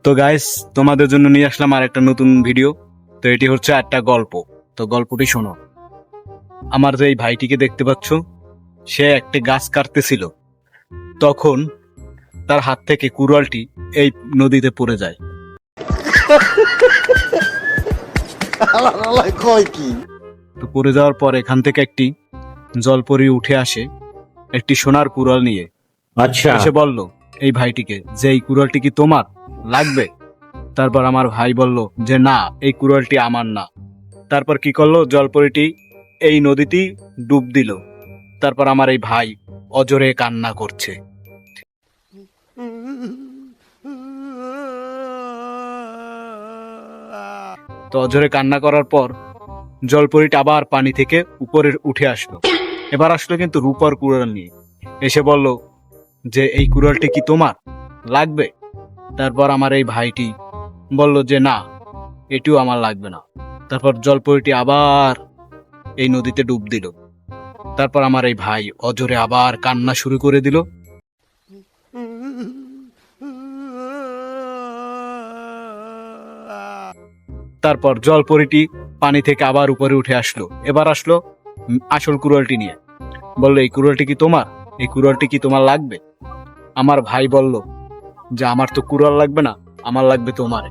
তো গাইস, তোমাদের জন্য নিয়ে আসলাম আর একটা নতুন ভিডিও। তো এটি হচ্ছে একটা গল্প। তো গল্পটি শোনো। আমার যে এই ভাইটিকে দেখতে পাচ্ছ, সে একটা গাছ কাটতেছিল। তখন তার হাত থেকে কুড়ালটি এই নদীতে পড়ে যায়। তো পড়ে যাওয়ার পর এখান থেকে একটি জলপরি উঠে আসে একটি সোনার কুড়াল নিয়ে। अच्छा এসে বলল এই ভাইটিকে যে এই কুড়ালটি কি তোমার লাগবে? তারপর আমার ভাই বলল যে না, এই কুড়ালটি আমার না। তারপর কি করলো, জলপরিটি এই নদীটি ডুব দিল। তারপর আমার এই ভাই অজরে কান্না করছে। তো অজরে কান্না করার পর জলপরিটা আবার পানি থেকে উপরে উঠে আসলো। এবার আসলো কিন্তু রূপার কুড়াল নিয়ে। এসে বলল যে এই কুড়ালটি কি তোমার লাগবে? তারপর আমার এই ভাইটি বলল যে না, এটিও আমার লাগবে না। তারপর জলপরিটি আবার এই নদীতে ডুব দিল। তারপর আমার এই ভাই অজরে আবার কান্না শুরু করে দিল। তারপর জলপরিটি পানি থেকে আবার উপরে উঠে আসলো। এবার আসলো আসল কুড়ালটি নিয়ে। বললো এই কুড়ালটি কি তোমার? এই কুড়ালটি কি তোমার লাগবে? আমার ভাই বলল যে আমার তো কুড়াল লাগবে না, আমার লাগবে তোমার।